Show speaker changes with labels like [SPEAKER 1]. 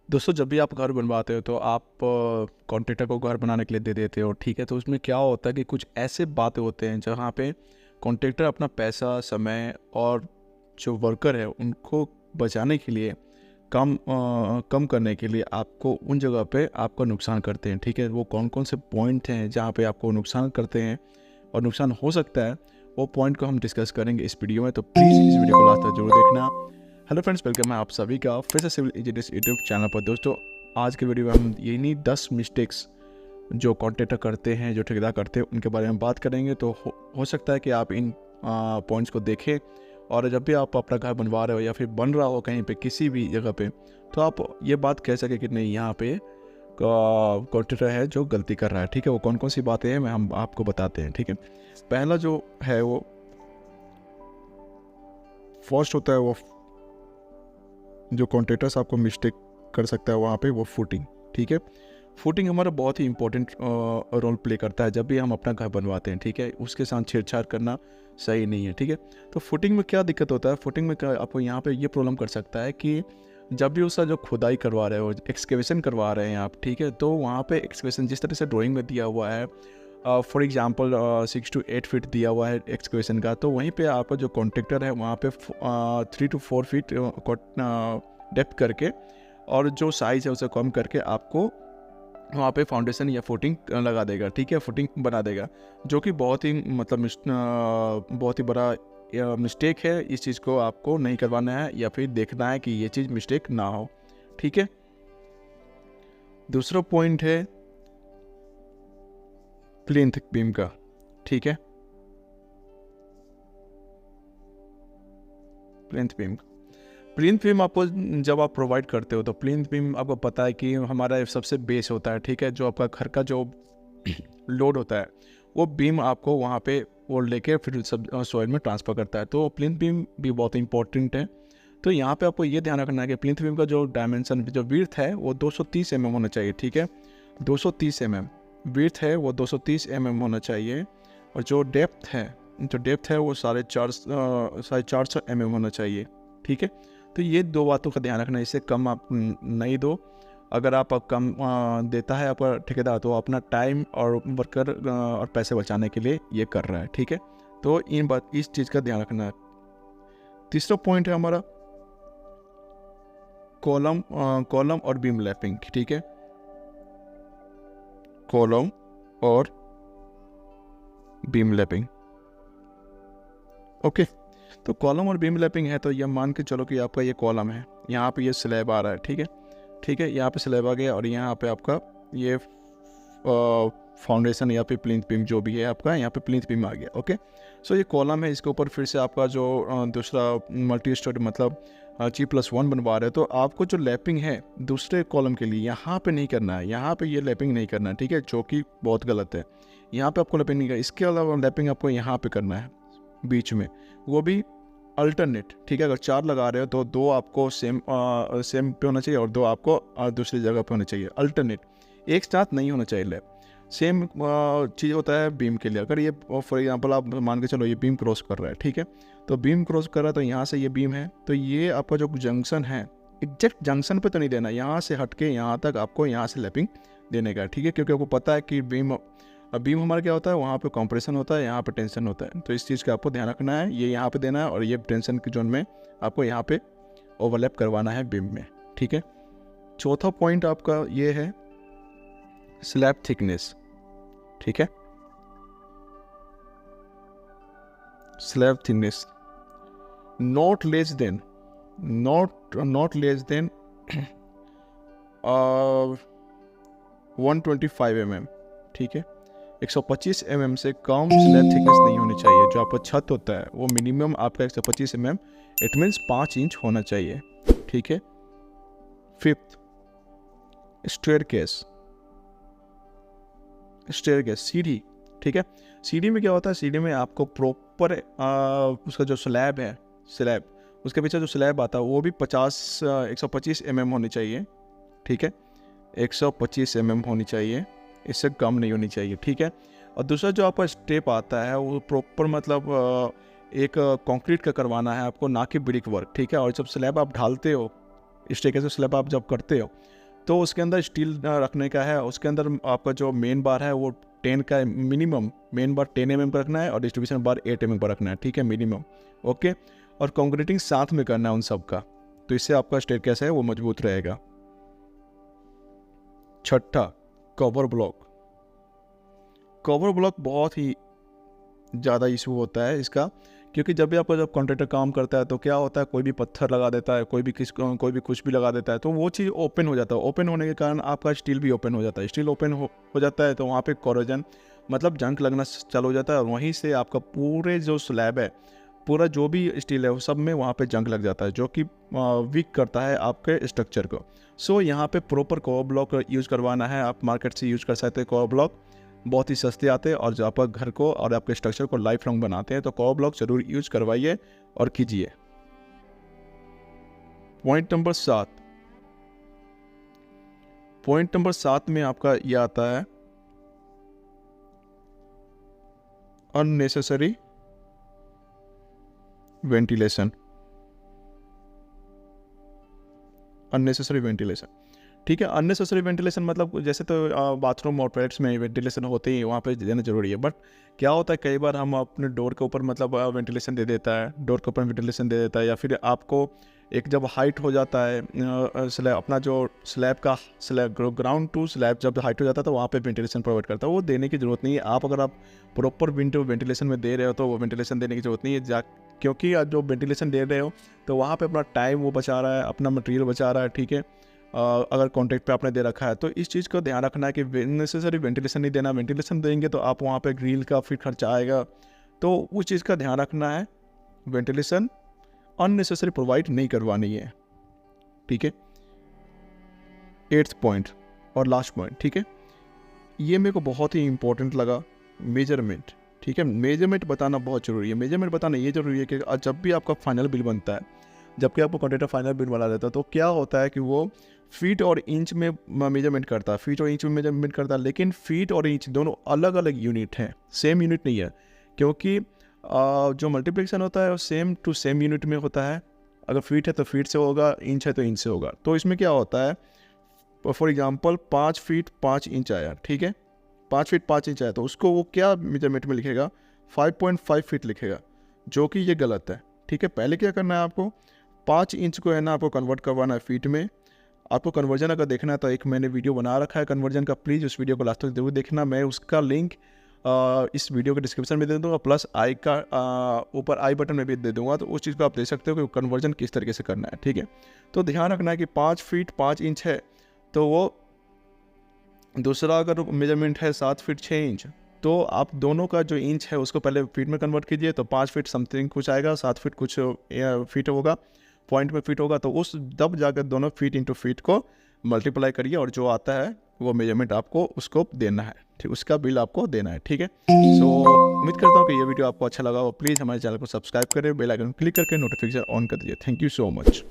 [SPEAKER 1] दोस्तों, जब भी आप घर बनवाते हो तो आप कॉन्ट्रैक्टर को घर बनाने के लिए दे देते हो, ठीक है। तो उसमें क्या होता है कि कुछ ऐसे बातें होते हैं जहाँ पे कॉन्ट्रैक्टर अपना पैसा, समय और जो वर्कर है उनको बचाने के लिए कम करने के लिए आपको उन जगह पे आपका नुकसान करते हैं, ठीक है। वो कौन कौन से पॉइंट हैं जहाँ पे आपको नुकसान करते हैं और नुकसान हो सकता है, वो पॉइंट को हम डिस्कस करेंगे इस वीडियो में। तो प्लीज़ इस वीडियो को लास्ट तक जरूर देखना। हेलो फ्रेंड्स, वेलकम है आप सभी का फिर से सिविल इंजीनियर्स यूट्यूब चैनल पर। दोस्तों, आज के वीडियो में हम यही 10 मिस्टेक्स जो कॉन्ट्रैक्टर करते हैं, जो ठेकेदार करते हैं, उनके बारे में बात करेंगे। तो हो सकता है कि आप इन पॉइंट्स को देखें, और जब भी आप अपना घर बनवा रहे हो या फिर बन रहा हो कहीं पे किसी भी जगह पे, तो आप ये बात कह सके कि नहीं, यहाँ पे कॉन्ट्रैक्टर है जो गलती कर रहा है, ठीक है। वो कौन कौन सी बातें हैं हम आपको बताते हैं, ठीक है। पहला जो है वो फर्स्ट होता है, वो जो कॉन्ट्रैक्टर्स आपको मिस्टेक कर सकता है वहाँ पे, वो फुटिंग, ठीक है। फुटिंग हमारा बहुत ही इंपॉर्टेंट रोल प्ले करता है जब भी हम अपना घर बनवाते हैं, ठीक है। उसके साथ छेड़छाड़ करना सही नहीं है, ठीक है। तो फुटिंग में क्या दिक्कत होता है, फुटिंग में क्या आपको यहाँ पे ये प्रॉब्लम कर सकता है कि जब भी उसका जो खुदाई करवा रहे हो, एक्सकेवेशन करवा रहे हैं आप, ठीक है, तो वहाँ पे एक्सकेवेशन जिस तरह से ड्राइंग में दिया हुआ है, फॉर एग्जांपल 6 to 8 फीट दिया हुआ है एक्सकेवेशन का, तो वहीं पे आपका जो कॉन्ट्रैक्टर है वहाँ पे 3 to 4 फीट डेप्थ करके और जो साइज़ है उसे कम करके आपको वहाँ पे फाउंडेशन या फुटिंग लगा देगा, ठीक है, फुटिंग बना देगा, जो कि बहुत ही मतलब बहुत ही बड़ा मिस्टेक है। इस चीज़ को आपको नहीं करवाना है या फिर देखना है कि ये चीज़ मिस्टेक ना हो, ठीक है। दूसरा पॉइंट है प्लिंथ बीम का, ठीक है। प्लिंथ बीम आपको जब आप प्रोवाइड करते हो तो प्लिंथ बीम आपको पता है कि हमारा सबसे बेस होता है, ठीक है। जो आपका घर का जो लोड होता है वो बीम आपको वहाँ पे वो लेके फिर सब सॉइल में ट्रांसफ़र करता है। तो प्लिंथ बीम भी बहुत इंपॉर्टेंट है। तो यहाँ पे आपको ये ध्यान रखना है कि प्लिंथ बीम का जो डायमेंशन, जो विड्थ है वो 230 mm होना चाहिए, ठीक है। 230 mm विड्थ है वो 230 mm होना चाहिए, और जो डेप्थ है वो 450 mm होना चाहिए, ठीक है। तो ये दो बातों का ध्यान रखना, इससे कम आप नहीं दो। अगर आप कम देता है आपका ठेकेदार, तो अपना टाइम और वर्कर और पैसे बचाने के लिए ये कर रहा है, ठीक है। तो इस चीज़ का ध्यान रखना है। तीसरा पॉइंट है हमारा कॉलम और बीम लैपिंग, ठीक है। कॉलम और बीम लैपिंग, ओके। तो कॉलम और बीम लैपिंग है, तो ये मान के चलो कि आपका ये कॉलम है, यहाँ पे ये स्लैब आ रहा है, ठीक है, ठीक है। यहाँ पे स्लैब आ गया और यहाँ पे आपका ये फाउंडेशन या फिर प्लिंथ बीम जो भी है आपका, यहाँ पे प्लिंथ बीम आ गया, ओके। सो ये कॉलम है, इसके ऊपर फिर से आपका जो दूसरा मल्टी स्टोरी मतलब G+1 बनवा रहे हो, तो आपको जो लैपिंग है दूसरे कॉलम के लिए यहाँ पे नहीं करना है, यहाँ पे ये लैपिंग नहीं करना है, ठीक है, जो कि बहुत गलत है। यहाँ पे आपको लैपिंग नहीं करना, इसके अलावा लैपिंग आपको यहाँ पे करना है बीच में, वो भी अल्टरनेट, ठीक है। अगर 4 लगा रहे हो तो 2 आपको सेम पे होना चाहिए और 2 आपको दूसरी जगह पे होना चाहिए, अल्टरनेट, एक साथ नहीं होना चाहिए लैप। सेम चीज़ होता है बीम के लिए। अगर ये फॉर एग्जांपल आप मान के चलो ये बीम क्रॉस कर रहा है, ठीक है, तो बीम क्रॉस कर रहा है, तो यहाँ से ये बीम है, तो ये आपका जो जंक्शन है एग्जैक्ट जंक्शन पे तो नहीं देना, यहाँ से हट के यहाँ तक आपको यहाँ से लैपिंग देने का, ठीक है। क्योंकि आपको पता है कि बीम हमारा क्या होता है, वहाँ पे कंप्रेशन होता है, यहाँ पे टेंशन होता है, तो इस चीज़ का आपको ध्यान रखना है। ये यहाँ पे देना है और ये टेंशन के जोन में आपको यहाँ पे ओवरलैप करवाना है बीम में, ठीक है। चौथा पॉइंट आपका ये है स्लैब थिकनेस, ठीक है। Slab thickness not less than 125 mm, ठीक है। 125 mm से कम स्लैब थिकनेस नहीं होनी चाहिए। जो आपका छत होता है वो मिनिमम आपका 125 mm, इट मीन्स 5 इंच होना चाहिए, ठीक है। फिफ्थ, स्टेयरकेस, सीढ़ी, ठीक है। सीढ़ी में क्या होता है, सीढ़ी में आपको प्रॉपर उसका जो स्लैब है, उसके पीछे जो स्लैब आता है वो भी 125 mm होनी चाहिए, ठीक है। 125 mm होनी चाहिए, इससे कम नहीं होनी चाहिए, ठीक है। और दूसरा जो आपका स्टेप आता है वो प्रॉपर मतलब एक कंक्रीट का करवाना है आपको, ना कि ब्रिक वर्क, ठीक है। और जब स्लैब आप ढालते हो, इस तरीके से स्लैब आप जब करते हो तो उसके अंदर स्टील रखने का है। उसके अंदर आपका जो मेन बार है वो 10 का मिनिमम, मेन बार 10 mm पर रखना है और डिस्ट्रीब्यूशन बार 8 mm पर रखना है, ठीक है, मिनिमम। ओके, और कंक्रीटिंग साथ में करना है उन सब का, तो इससे आपका स्टेयरकेस है वो मजबूत रहेगा। छठा, कवर ब्लॉक। कवर ब्लॉक बहुत ही ज़्यादा इशू होता है इसका, क्योंकि जब भी आपका जब कॉन्ट्रैक्टर काम करता है तो क्या होता है, कोई भी पत्थर लगा देता है, कोई भी कुछ भी लगा देता है, तो वो चीज़ ओपन हो जाता है। ओपन होने के कारण आपका स्टील भी ओपन हो जाता है। स्टील ओपन हो जाता है तो वहाँ पे कोरोजन मतलब जंग लगना चालू हो जाता है, और वहीं से आपका पूरे जो स्लैब है, पूरा जो भी स्टील है वो सब में वहाँ पे जंग लग जाता है, जो कि वीक करता है आपके स्ट्रक्चर को। सो यहाँ पे प्रॉपर कवर ब्लॉक यूज़ करवाना है। आप मार्केट से यूज़ कर सकते हैं कवर ब्लॉक, बहुत ही सस्ते आते हैं और जो आपका घर को और आपके स्ट्रक्चर को लाइफ लॉन्ग बनाते हैं। तो कवर ब्लॉक जरूर यूज़ करवाइए और कीजिए। पॉइंट नंबर 7, पॉइंट नंबर 7 में आपका ये आता है अननेसेसरी वेंटिलेशन। अननेसेसरी वेंटिलेशन, ठीक है। अननेसेसरी वेंटिलेशन मतलब जैसे तो बाथरूम और टॉयलेट्स में वेंटिलेशन होते ही वहाँ पे देना जरूरी है, बट क्या होता है कई बार हम अपने डोर के ऊपर मतलब वेंटिलेशन दे देता है, डोर के ऊपर वेंटिलेशन दे देता है, या फिर आपको एक जब हाइट हो जाता है स्लैब, अपना जो स्लैब का स्लैब ग्राउंड टू स्लैब जब हाइट हो जाता है तो वहाँ पे वेंटिलेशन प्रोवाइड करता है। वो देने की ज़रूरत नहीं है। अगर आप प्रॉपर विंडो वेंटिलेशन में दे रहे हो तो वो वेंटिलेशन देने की ज़रूरत नहीं है, क्योंकि आप जो वेंटिलेशन दे रहे हो तो वहाँ पे अपना टाइम वो बचा रहा है, अपना मटेरियल बचा रहा है, ठीक है। अगर कॉन्ट्रैक्ट पे आपने दे रखा है तो इस चीज़ को ध्यान रखना है कि नेसेसरी वेंटिलेशन नहीं देना। वेंटिलेशन देंगे तो आप वहाँ पे ग्रिल का फिर खर्चा आएगा, तो उस चीज़ का ध्यान रखना है। वेंटिलेशन अननेसेसरी प्रोवाइड नहीं करवानी है, ठीक है। 8th पॉइंट और लास्ट पॉइंट, ठीक है, ये मेरे को बहुत ही इंपॉर्टेंट लगा, मेजरमेंट, ठीक है। मेजरमेंट बताना बहुत ज़रूरी है। मेजरमेंट बताना ये ज़रूरी है कि जब भी आपका फाइनल बिल बनता है, जबकि आपको कॉन्ट्रैक्टर फाइनल बिल बना देता है, तो क्या होता है कि वो फीट और इंच में मेजरमेंट करता है, फीट और इंच में मेजरमेंट करता है, लेकिन फीट और इंच दोनों अलग अलग यूनिट हैं, सेम यूनिट नहीं है। क्योंकि जो मल्टीप्लिकेशन होता है वो सेम टू सेम यूनिट में होता है। अगर फीट है तो फीट से होगा, इंच है तो इंच से होगा। तो इसमें क्या होता है, फॉर एग्जांपल 5 फीट 5 इंच आया, ठीक है, 5 फीट 5 इंच आया, तो उसको वो क्या मेजरमेंट में लिखेगा, 5.5 फीट लिखेगा, जो कि ये गलत है, ठीक है। पहले क्या करना है, आपको 5 इंच को है ना आपको कन्वर्ट करवाना है फीट में। आपको कन्वर्जन अगर देखना है तो एक मैंने वीडियो बना रखा है कन्वर्जन का, प्लीज़ उस वीडियो को लास्ट तक जरूर देखना। मैं उसका लिंक इस वीडियो के डिस्क्रिप्शन में दे दूंगा, प्लस आई का ऊपर आई बटन में भी दे दूंगा, तो उस चीज़ को आप देख सकते हो कि कन्वर्जन किस तरीके से करना है, ठीक है। तो ध्यान रखना है कि 5 फीट 5 इंच है, तो वो दूसरा अगर मेजरमेंट है 7 फीट 6 इंच, तो आप दोनों का जो इंच है उसको पहले फीट में कन्वर्ट कीजिए, तो 5 फीट समथिंग कुछ आएगा, 7 फीट कुछ फीट होगा, पॉइंट में फीट होगा, तो उस तब जाकर दोनों फीट इंटू फीट को मल्टीप्लाई करिए और जो आता है वो मेजरमेंट आपको उसको देना है, ठीक, उसका बिल आपको देना है, ठीक है। सो उम्मीद करता हूँ कि ये वीडियो आपको अच्छा लगा हो। प्लीज़ हमारे चैनल को सब्सक्राइब करें, बेल आइकन क्लिक करके नोटिफिकेशन ऑन कर दीजिए। Thank you so much.